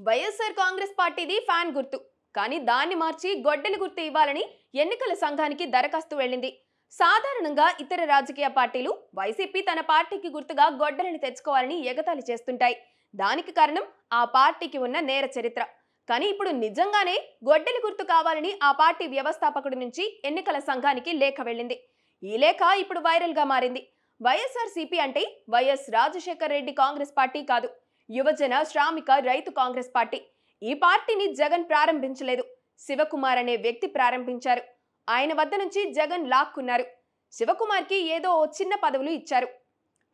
వైఎస్ఆర్ కాంగ్రెస్ పార్టీది ఫ్యాన్ గుర్తు. కానీ దాన్ని మార్చి గొడ్డలి గుర్తు ఇవ్వాలని ఎన్నికల సంఘానికి దరఖాస్తు వెళ్ళింది. సాధారణంగా ఇతర రాజకీయ పార్టీలు వైసీపీ తన పార్టీకి గుర్తుగా గొడ్డలిని తెచ్చుకోవాలని ఎగతాళి చేస్తుంటాయి. దానికి కారణం ఆ పార్టీకి ఉన్న నేర చరిత్ర. కానీ ఇప్పుడు నిజంగానే గొడ్డలి గుర్తు కావాలని ఆ పార్టీ వ్యవస్థాపకుడి నుంచి ఎన్నికల సంఘానికి లేఖ వెళ్ళింది. ఈ లేఖ ఇప్పుడు వైరల్ గా మారింది. వైఎస్ఆర్సీపీ అంటే వైఎస్ రాజశేఖర్ రెడ్డి కాంగ్రెస్ పార్టీ కాదు, యువజన శ్రామిక రైతు కాంగ్రెస్ పార్టీ. ఈ పార్టీని జగన్ ప్రారంభించలేదు, శివకుమార్ అనే వ్యక్తి ప్రారంభించారు. ఆయన వద్ద నుంచి జగన్ లాక్కున్నారు. శివకుమార్కి ఏదో ఓ చిన్న పదవులు ఇచ్చారు,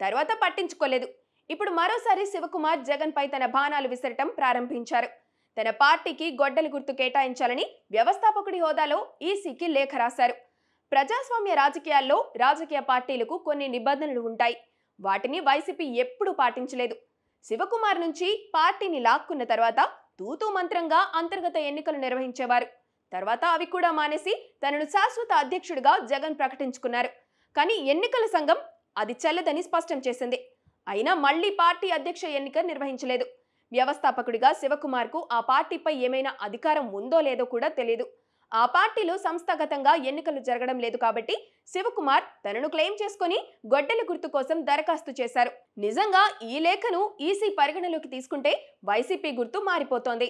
తర్వాత పట్టించుకోలేదు. ఇప్పుడు మరోసారి శివకుమార్ జగన్ పై తన బాణాలు విసరటం ప్రారంభించారు. తన పార్టీకి గొడ్డలి గుర్తు కేటాయించాలని వ్యవస్థాపకుడి హోదాలో ఈసీకి లేఖ రాశారు. ప్రజాస్వామ్య రాజకీయాల్లో రాజకీయ పార్టీలకు కొన్ని నిబంధనలు ఉంటాయి. వాటిని వైసీపీ ఎప్పుడూ పాటించలేదు. శివకుమార్ నుంచి పార్టీని లాక్కున్న తర్వాత తూతూ మంత్రంగా అంతర్గత ఎన్నికలు నిర్వహించేవారు. తర్వాత అవి కూడా మానేసి తనను శాశ్వత అధ్యక్షుడిగా జగన్ ప్రకటించుకున్నారు. కానీ ఎన్నికల సంఘం అది చెల్లదని స్పష్టం చేసింది. అయినా మళ్లీ పార్టీ అధ్యక్ష ఎన్నిక నిర్వహించలేదు. వ్యవస్థాపకుడిగా శివకుమార్కు ఆ పార్టీపై ఏమైనా అధికారం ఉందో లేదో కూడా తెలియదు. ఆ పార్టీలో సంస్థాగతంగా ఎన్నికలు జరగడం లేదు కాబట్టి శివకుమార్ తనను క్లెయిమ్ చేసుకుని గొడ్డలి గుర్తు కోసం దరఖాస్తు చేశారు. నిజంగా ఈ లేఖను ఈసీ పరిగణలోకి తీసుకుంటే వైసీపీ గుర్తు మారిపోతోంది.